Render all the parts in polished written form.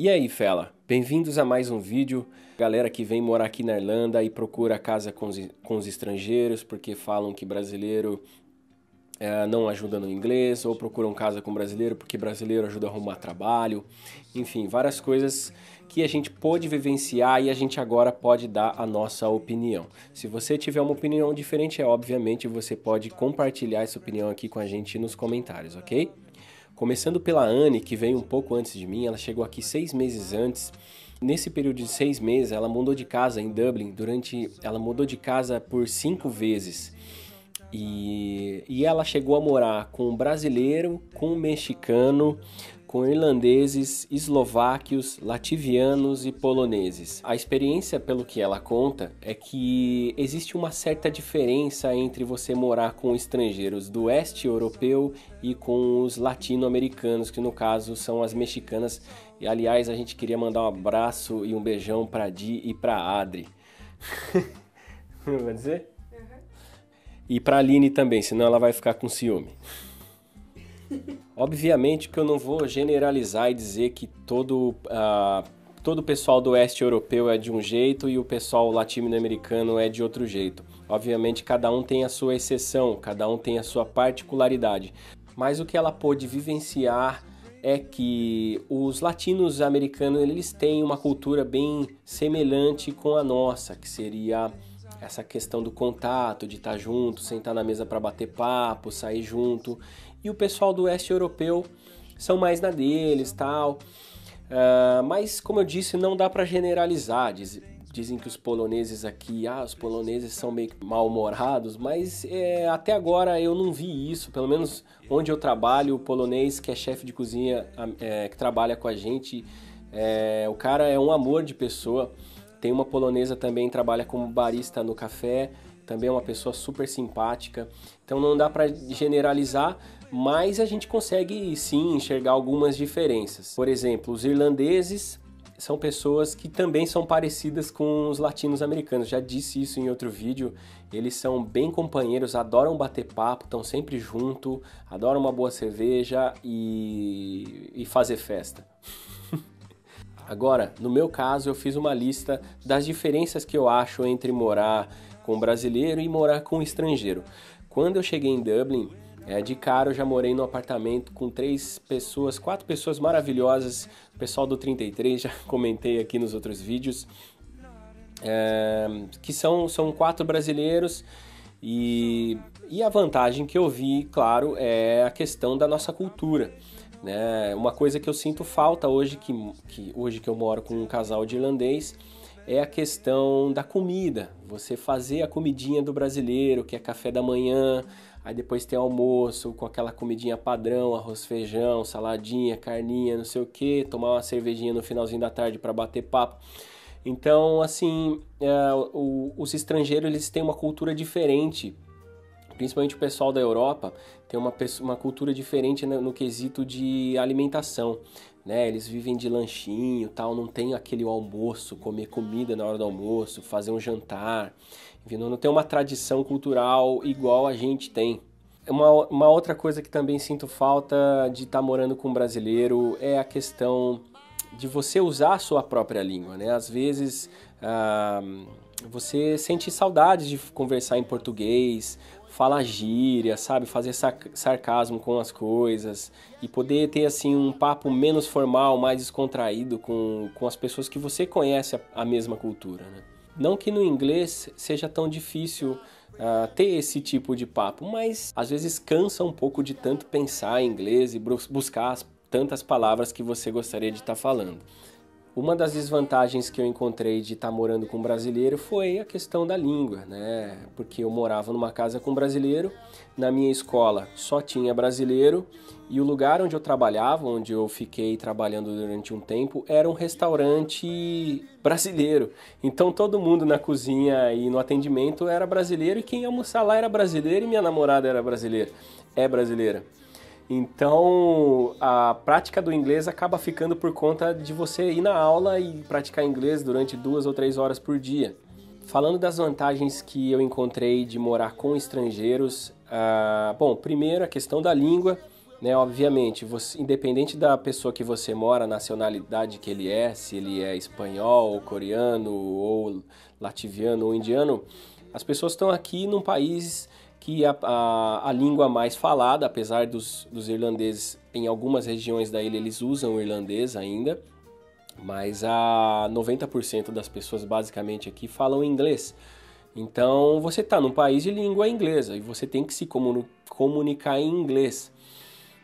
E aí, fela? Bem-vindos a mais um vídeo. Galera que vem morar aqui na Irlanda e procura casa com os estrangeiros porque falam que brasileiro não ajuda no inglês, ou procuram casa com brasileiro porque brasileiro ajuda a arrumar trabalho. Enfim, várias coisas que a gente pôde vivenciar e a gente agora pode dar a nossa opinião. Se você tiver uma opinião diferente, obviamente você pode compartilhar essa opinião aqui com a gente nos comentários, ok? Começando pela Anne, que veio um pouco antes de mim, ela chegou aqui 6 meses antes. Nesse período de 6 meses, ela mudou de casa em Dublin, ela mudou de casa por 5 vezes. E ela chegou a morar com um brasileiro, com um mexicano, com irlandeses, eslováquios, latvianos e poloneses. A experiência, pelo que ela conta, é que existe uma certa diferença entre você morar com estrangeiros do oeste europeu e com os latino-americanos, que no caso são as mexicanas. E aliás, a gente queria mandar um abraço e um beijão para Di e para Adri. Vai dizer? E para a Aline também, senão ela vai ficar com ciúme. Obviamente que eu não vou generalizar e dizer que todo o pessoal do oeste europeu é de um jeito e o pessoal latino-americano é de outro jeito. Obviamente cada um tem a sua exceção, cada um tem a sua particularidade. Mas o que ela pôde vivenciar é que os latinos americanos eles têm uma cultura bem semelhante com a nossa, que seria essa questão do contato, de estar junto, sentar na mesa para bater papo, sair junto. E o pessoal do oeste europeu são mais na deles, tal. Mas, como eu disse, não dá para generalizar. Dizem que os poloneses aqui, os poloneses são meio mal-humorados, mas até agora eu não vi isso. Pelo menos onde eu trabalho, o polonês que é chefe de cozinha, que trabalha com a gente, o cara é um amor de pessoa. Tem uma polonesa também que trabalha como barista no café, também é uma pessoa super simpática. Então não dá para generalizar, mas a gente consegue sim enxergar algumas diferenças. Por exemplo, os irlandeses são pessoas que também são parecidas com os latinos-americanos. Já disse isso em outro vídeo. Eles são bem companheiros, adoram bater papo, estão sempre junto, adoram uma boa cerveja e fazer festa. Agora, no meu caso, eu fiz uma lista das diferenças que eu acho entre morar com brasileiro e morar com estrangeiro. Quando eu cheguei em Dublin, de cara eu já morei num apartamento com 4 pessoas maravilhosas. O pessoal do 33, já comentei aqui nos outros vídeos, que são 4 brasileiros. E a vantagem que eu vi, claro, é a questão da nossa cultura. Uma coisa que eu sinto falta hoje que eu moro com um casal de irlandês é a questão da comida. Você fazer a comidinha do brasileiro, que é café da manhã, aí depois tem almoço com aquela comidinha padrão, arroz, feijão, saladinha, carninha, não sei o que, tomar uma cervejinha no finalzinho da tarde para bater papo. Então, assim, os estrangeiros eles têm uma cultura diferente. Principalmente o pessoal da Europa tem uma cultura diferente no quesito de alimentação, Eles vivem de lanchinho, tal, não tem aquele almoço, comer comida na hora do almoço, fazer um jantar, enfim, não tem uma tradição cultural igual a gente tem. Uma outra coisa que também sinto falta de estar morando com um brasileiro é a questão de você usar a sua própria língua, Às vezes você sente saudade de conversar em português, falar gíria, sabe? Fazer sarcasmo com as coisas e poder ter assim um papo menos formal, mais descontraído com as pessoas que você conhece a mesma cultura, Não que no inglês seja tão difícil ter esse tipo de papo, mas às vezes cansa um pouco de tanto pensar em inglês e buscar tantas palavras que você gostaria de estar falando. Uma das desvantagens que eu encontrei de estar morando com um brasileiro foi a questão da língua, Porque eu morava numa casa com brasileiro, na minha escola só tinha brasileiro e o lugar onde eu trabalhava, onde eu fiquei trabalhando durante um tempo, era um restaurante brasileiro. Então todo mundo na cozinha e no atendimento era brasileiro e quem ia almoçar lá era brasileiro e minha namorada era brasileira, é brasileira. Então, a prática do inglês acaba ficando por conta de você ir na aula e praticar inglês durante 2 ou 3 horas por dia. Falando das vantagens que eu encontrei de morar com estrangeiros, bom, primeiro a questão da língua, né? Obviamente, independente da pessoa que você mora, a nacionalidade que ele é, se ele é espanhol, ou coreano, ou latviano, ou indiano, as pessoas estão aqui num país que a língua mais falada, apesar dos irlandeses, em algumas regiões da ilha eles usam o irlandês ainda, mas a 90% das pessoas basicamente aqui falam inglês. Então você está num país de língua inglesa e você tem que se comunicar em inglês,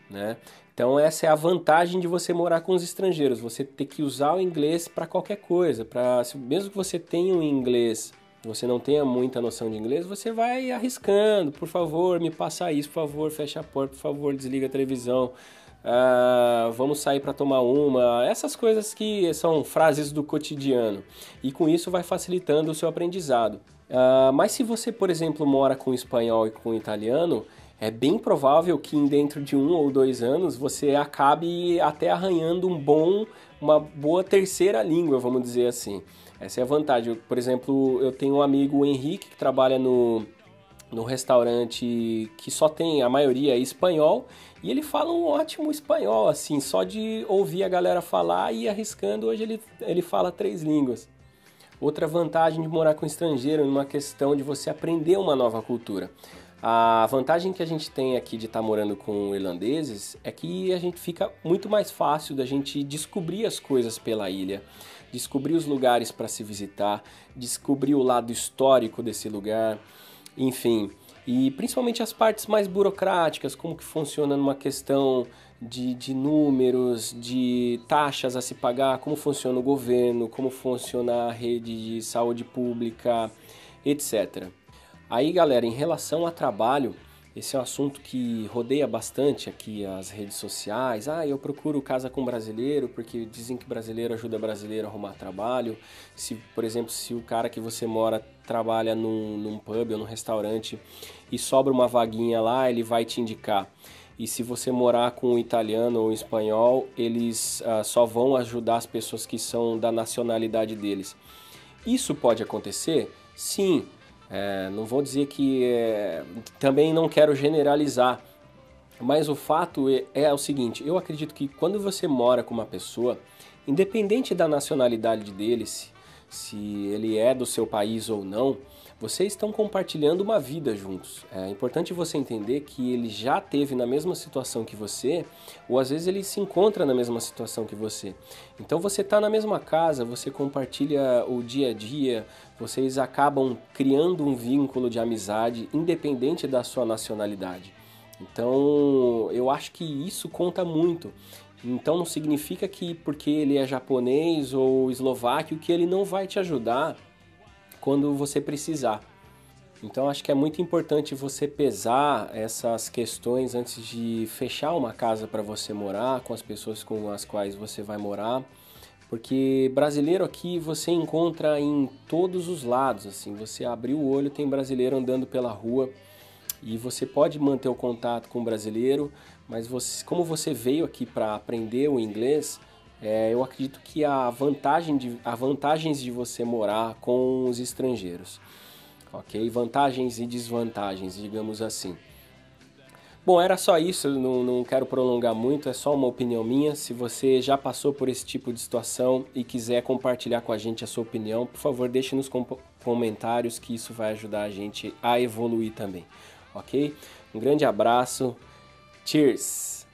né? Então essa é a vantagem de você morar com os estrangeiros, você ter que usar o inglês para qualquer coisa, mesmo que você tenha um inglês, você não tenha muita noção de inglês, você vai arriscando, por favor, me passa isso, por favor, fecha a porta, por favor, desliga a televisão, vamos sair para tomar uma, essas coisas que são frases do cotidiano, e com isso vai facilitando o seu aprendizado. Mas se você, por exemplo, mora com espanhol e com italiano, é bem provável que dentro de 1 ou 2 anos você acabe até arranhando uma boa terceira língua, vamos dizer assim. Essa é a vantagem. Por exemplo, eu tenho um amigo, o Henrique, que trabalha no restaurante que só tem a maioria espanhol, e ele fala um ótimo espanhol, assim, só de ouvir a galera falar e ir arriscando, hoje ele fala 3 línguas. Outra vantagem de morar com estrangeiro, numa questão de você aprender uma nova cultura. A vantagem que a gente tem aqui de estar morando com irlandeses é que a gente fica muito mais fácil da gente descobrir as coisas pela ilha, descobrir os lugares para se visitar, descobrir o lado histórico desse lugar, enfim. E principalmente as partes mais burocráticas, como que funciona numa questão de números, de taxas a se pagar, como funciona o governo, como funciona a rede de saúde pública, etc. Aí, galera, em relação a trabalho, esse é um assunto que rodeia bastante aqui as redes sociais. Eu procuro casa com brasileiro porque dizem que brasileiro ajuda brasileiro a arrumar trabalho. Se, por exemplo, se o cara que você mora trabalha num pub ou num restaurante e sobra uma vaguinha lá, ele vai te indicar. E se você morar com um italiano ou espanhol, eles só vão ajudar as pessoas que são da nacionalidade deles. Isso pode acontecer? Sim. Não vou dizer que... também não quero generalizar, mas o fato é o seguinte, eu acredito que quando você mora com uma pessoa, independente da nacionalidade dele, se ele é do seu país ou não, vocês estão compartilhando uma vida juntos. É importante você entender que ele já esteve na mesma situação que você, ou às vezes ele se encontra na mesma situação que você. Então você está na mesma casa, você compartilha o dia a dia, vocês acabam criando um vínculo de amizade independente da sua nacionalidade. Então eu acho que isso conta muito. Então não significa que porque ele é japonês ou eslováquio que ele não vai te ajudar quando você precisar. Então acho que é muito importante você pesar essas questões antes de fechar uma casa para você morar, com as pessoas com as quais você vai morar, porque brasileiro aqui você encontra em todos os lados, assim, você abrir o olho tem brasileiro andando pela rua e você pode manter o contato com o brasileiro, mas como você veio aqui para aprender o inglês, eu acredito que há vantagens de você morar com os estrangeiros, ok? Vantagens e desvantagens, digamos assim. Bom, era só isso, eu não quero prolongar muito, é só uma opinião minha. Se você já passou por esse tipo de situação e quiser compartilhar com a gente a sua opinião, por favor, deixe nos comentários que isso vai ajudar a gente a evoluir também, ok? Um grande abraço, cheers!